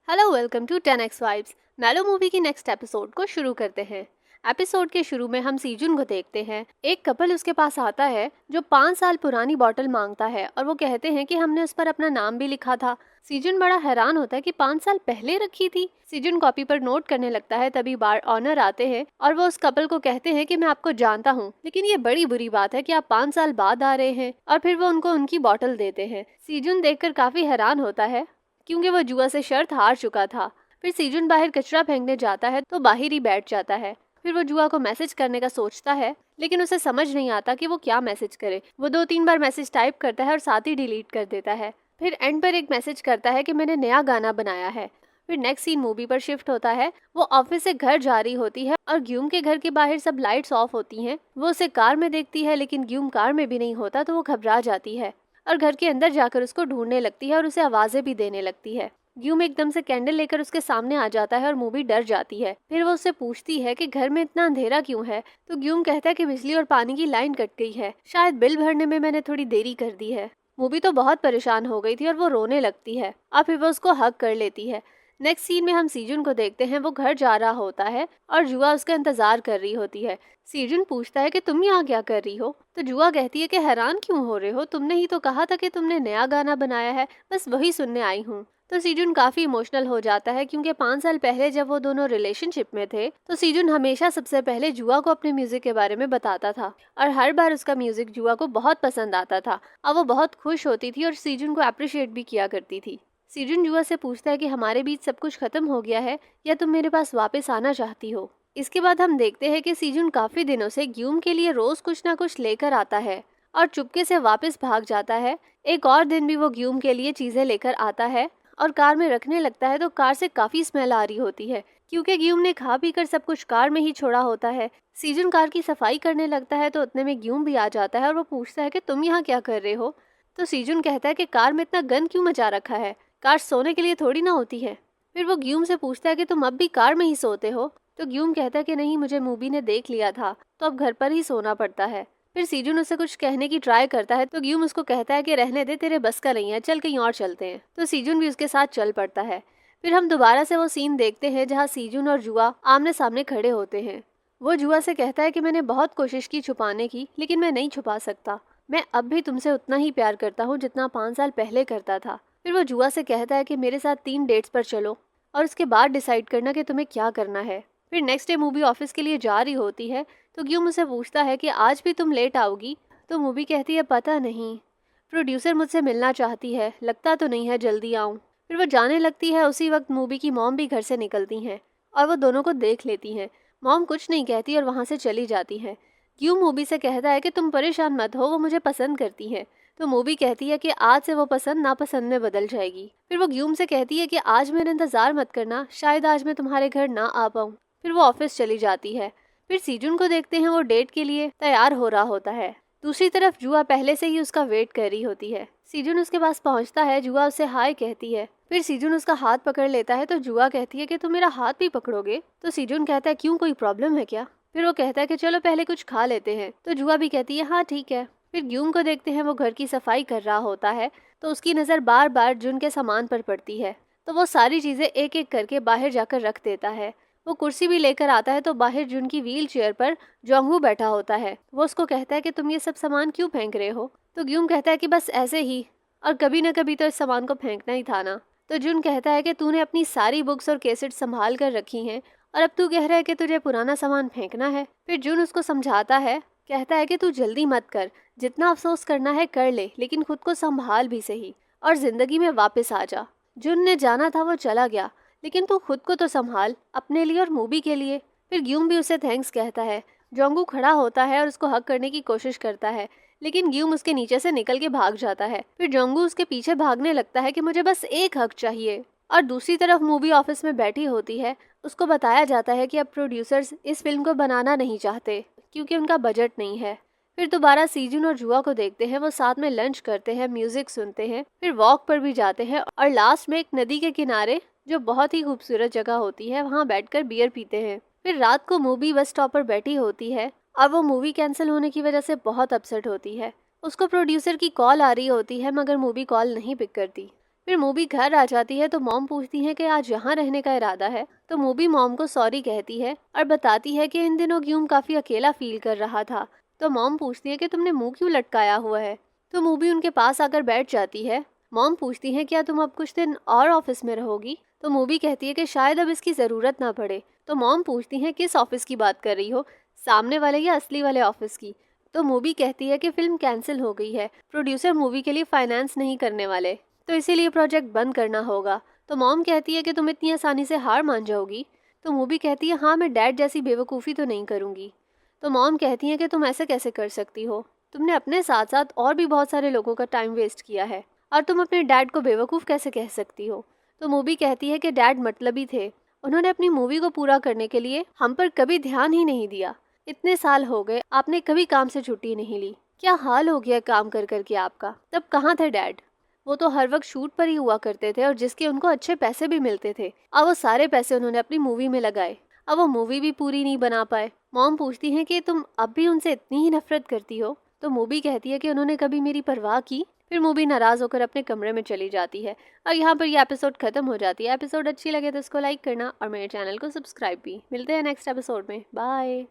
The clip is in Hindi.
Hello welcome to 10x vibes. मैलो मूवी की नेक्स्ट एपिसोड को शुरू करते हैं। एपिसोड के शुरू में हम सीजुन को देखते हैं। एक कपल उसके पास आता है जो 5 साल पुरानी बॉटल मांगता है और वो कहते हैं कि हमने उस पर अपना नाम भी लिखा था। सीजुन बड़ा हैरान होता है कि 5 साल पहले रखी थी। सीजुन कॉपी पर नोट करने लगता है, तभी बार ऑनर आते हैं और वो उस कपल को कहते हैं कि मैं आपको जानता हूँ, लेकिन ये बड़ी बुरी बात है कि आप 5 साल बाद आ रहे हैं। और फिर वो उनको उनकी बॉटल देते हैं। सीजुन देखकर काफी हैरान होता है क्योंकि वो जुआ से शर्त हार चुका था। फिर सीजुन बाहर कचरा फेंकने जाता है तो बाहर ही बैठ जाता है। फिर वो जुआ को मैसेज करने का सोचता है, लेकिन उसे समझ नहीं आता कि वो क्या मैसेज करे। वो 2-3 बार मैसेज टाइप करता है और साथ ही डिलीट कर देता है। फिर एंड पर एक मैसेज करता है कि मैंने नया गाना बनाया है। फिर नेक्स्ट सीन मूवी पर शिफ्ट होता है। वो ऑफिस से घर जा रही होती है और ग्यूम के घर के बाहर सब लाइट्स ऑफ होती हैं। वो उसे कार में देखती है, लेकिन ग्यूम कार में भी नहीं होता तो वो घबरा जाती है और घर के अंदर जाकर उसको ढूंढने लगती है और उसे आवाजें भी देने लगती है। ग्यूम एकदम से कैंडल लेकर उसके सामने आ जाता है और मूवी डर जाती है। फिर वो उससे पूछती है कि घर में इतना अंधेरा क्यों है, तो ग्यूम कहता है कि बिजली और पानी की लाइन कट गई है, शायद बिल भरने में मैंने थोड़ी देरी कर दी है। मूवी तो बहुत परेशान हो गई थी और वो रोने लगती है और फिर वो उसको हग कर लेती है। नेक्स्ट सीन में हम सीजुन को देखते हैं। वो घर जा रहा होता है और जुआ उसका इंतजार कर रही होती है। सीजुन पूछता है कि तुम यहाँ क्या कर रही हो, तो जुआ कहती है कि हैरान क्यों हो रहे हो, तुमने ही तो कहा था कि तुमने नया गाना बनाया है, बस वही सुनने आई हूँ। तो सीजुन काफी इमोशनल हो जाता है क्योंकि 5 साल पहले जब वो दोनों रिलेशनशिप में थे तो सीजुन हमेशा सबसे पहले जुआ को अपने म्यूजिक के बारे में बताता था और हर बार उसका म्यूजिक जुआ को बहुत पसंद आता था और वो बहुत खुश होती थी और सीजुन को अप्रिशिएट भी किया करती थी। सीजुन जुआ से पूछता है कि हमारे बीच सब कुछ खत्म हो गया है या तुम मेरे पास वापस आना चाहती हो। इसके बाद हम देखते हैं कि सीजुन काफी दिनों से ग्यूम के लिए रोज कुछ ना कुछ लेकर आता है और चुपके से वापस भाग जाता है। एक और दिन भी वो ग्यूम के लिए चीजें लेकर आता है और कार में रखने लगता है तो कार से काफी स्मेल आ रही होती है क्योंकि ग्यूम ने खा पी कर सब कुछ कार में ही छोड़ा होता है। सीजुन कार की सफाई करने लगता है तो उतने में ग्यूम भी आ जाता है और वो पूछता है कि तुम यहाँ क्या कर रहे हो। तो सीजुन कहता है कि कार में इतना गंद क्यों मचा रखा है, कार सोने के लिए थोड़ी ना होती है। फिर वो ग्यूम से पूछता है कि तुम अब भी कार में ही सोते हो, तो ग्यूम कहता है कि नहीं, मुझे मूवी ने देख लिया था तो अब घर पर ही सोना पड़ता है। फिर सीजुन उसे कुछ कहने की ट्राई करता है तो ग्यूम उसको कहता है कि रहने दे, तेरे बस का नहीं है, चल कहीं और चलते हैं। तो सीजुन भी उसके साथ चल पड़ता है। फिर हम दोबारा से वो सीन देखते हैं जहाँ सीजुन और जुआ आमने सामने खड़े होते हैं। वो जुआ से कहता है कि मैंने बहुत कोशिश की छुपाने की, लेकिन मैं नहीं छुपा सकता, मैं अब भी तुमसे उतना ही प्यार करता हूँ जितना 5 साल पहले करता था। फिर वो जुआ से कहता है कि मेरे साथ 3 डेट्स पर चलो और उसके बाद डिसाइड करना कि तुम्हें क्या करना है। फिर नेक्स्ट डे मूवी ऑफिस के लिए जा रही होती है तो ग्यूम उसे पूछता है कि आज भी तुम लेट आओगी, तो मूवी कहती है पता नहीं, प्रोड्यूसर मुझसे मिलना चाहती है, लगता तो नहीं है जल्दी आऊँ। फिर वो जाने लगती है। उसी वक्त मूवी की मॉम भी घर से निकलती हैं और वो दोनों को देख लेती हैं। मॉम कुछ नहीं कहती और वहाँ से चली जाती है। ग्यूम मूवी से कहता है कि तुम परेशान मत हो, वो मुझे पसंद करती है। तो मूवी कहती है कि आज से वो पसंद नापसंद में बदल जाएगी। फिर वो ग्यूम से कहती है कि आज मेरा इंतजार मत करना, शायद आज मैं तुम्हारे घर ना आ पाऊँ। फिर वो ऑफिस चली जाती है। फिर सीजुन को देखते हैं, वो डेट के लिए तैयार हो रहा होता है। दूसरी तरफ जुआ पहले से ही उसका वेट कर रही होती है। सीजुन उसके पास पहुंचता है, जुआ उसे हाय कहती है। फिर सीजुन उसका हाथ पकड़ लेता है तो जुआ कहती है कि तुम मेरा हाथ भी पकड़ोगे। तो सीजुन कहता है क्यों, कोई प्रॉब्लम है क्या। फिर वो कहता है कि चलो पहले कुछ खा लेते हैं। तो जुआ भी कहती है हाँ ठीक है। फिर ग्यूम को देखते हैं, वो घर की सफाई कर रहा होता है तो उसकी नज़र बार बार जुन के सामान पर पड़ती है तो वो सारी चीज़ें एक एक करके बाहर जाकर रख देता है। वो कुर्सी भी लेकर आता है तो बाहर जुन की व्हील चेयर पर जोंगवू बैठा होता है। वो उसको कहता है कि तुम ये सब सामान क्यों फेंक रहे हो। तो ग्यूम कहता है कि बस ऐसे ही, और कभी न कभी तो इस सामान को फेंकना ही था ना। तो जुन कहता है कि तूने अपनी सारी बुक्स और कैसेट संभाल कर रखी हैं और अब तू कह रहा है कि तुझे पुराना सामान फेंकना है। फिर जुन उसको समझाता है, कहता है कि तू जल्दी मत कर, जितना अफसोस करना है कर ले, लेकिन खुद को संभाल भी सही और जिंदगी में वापस आ जा। जुन ने जाना था वो चला गया, लेकिन तू खुद को तो संभाल, अपने लिए और मूवी के लिए। फिर ग्यूम भी उसे थैंक्स कहता है। जोंगू खड़ा होता है और उसको हक करने की कोशिश करता है, लेकिन ग्यूम उसके नीचे से निकल के भाग जाता है। फिर जोंगू उसके पीछे भागने लगता है कि मुझे बस एक हक चाहिए। और दूसरी तरफ मूवी ऑफिस में बैठी होती है। उसको बताया जाता है कि अब प्रोड्यूसर्स इस फिल्म को बनाना नहीं चाहते क्योंकि उनका बजट नहीं है। फिर दोबारा सीजुन और जुआ को देखते हैं। वो साथ में लंच करते हैं, म्यूजिक सुनते हैं, फिर वॉक पर भी जाते हैं और लास्ट में एक नदी के किनारे, जो बहुत ही खूबसूरत जगह होती है, वहाँ बैठकर बियर पीते हैं। फिर रात को मूवी बस स्टॉप पर बैठी होती है और वो मूवी कैंसिल होने की वजह से बहुत अपसेट होती है। उसको प्रोड्यूसर की कॉल आ रही होती है मगर मूवी कॉल नहीं पिक करती। फिर मूवी घर आ जाती है तो मॉम पूछती है कि आज यहाँ रहने का इरादा है। तो मूवी मॉम को सॉरी कहती है और बताती है कि इन दिनों ग्यूम काफी अकेला फील कर रहा था। तो मॉम पूछती है कि तुमने मुंह क्यों लटकाया हुआ है। तो मूवी उनके पास आकर बैठ जाती है। मॉम पूछती है क्या तुम अब कुछ दिन और ऑफिस में रहोगी। तो मूवी कहती है कि शायद अब इसकी जरूरत ना पड़े। तो मॉम पूछती है किस ऑफिस की बात कर रही हो, सामने वाले या असली वाले ऑफिस की। तो मूवी कहती है कि फिल्म कैंसिल हो गई है, प्रोड्यूसर मूवी के लिए फाइनेंस नहीं करने वाले, तो इसीलिए प्रोजेक्ट बंद करना होगा। तो मॉम कहती है कि तुम इतनी आसानी से हार मान जाओगी। तो मूवी कहती है हाँ, मैं डैड जैसी बेवकूफ़ी तो नहीं करूँगी। तो मॉम कहती है कि तुम ऐसे कैसे कर सकती हो, तुमने अपने साथ साथ और भी बहुत सारे लोगों का टाइम वेस्ट किया है और तुम अपने डैड को बेवकूफ़ कैसे कह सकती हो। तो मूवी कहती है कि डैड मतलबी थे, उन्होंने अपनी मूवी को पूरा करने के लिए हम पर कभी ध्यान ही नहीं दिया। इतने साल हो गए आपने कभी काम से छुट्टी नहीं ली, क्या हाल हो गया काम कर करके आपका। तब कहाँ थे डैड, वो तो हर वक्त शूट पर ही हुआ करते थे और जिसके उनको अच्छे पैसे भी मिलते थे। अब वो सारे पैसे उन्होंने अपनी मूवी में लगाए, अब वो मूवी भी पूरी नहीं बना पाए। मॉम पूछती है कि तुम अब भी उनसे इतनी ही नफरत करती हो। तो मूवी कहती है कि उन्होंने कभी मेरी परवाह की। फिर मूवी नाराज होकर अपने कमरे में चली जाती है और यहाँ पर ये एपिसोड खत्म हो जाती है। एपिसोड अच्छी लगे तो इसको लाइक करना और मेरे चैनल को सब्सक्राइब भी। मिलते हैं नेक्स्ट एपिसोड में। बाय।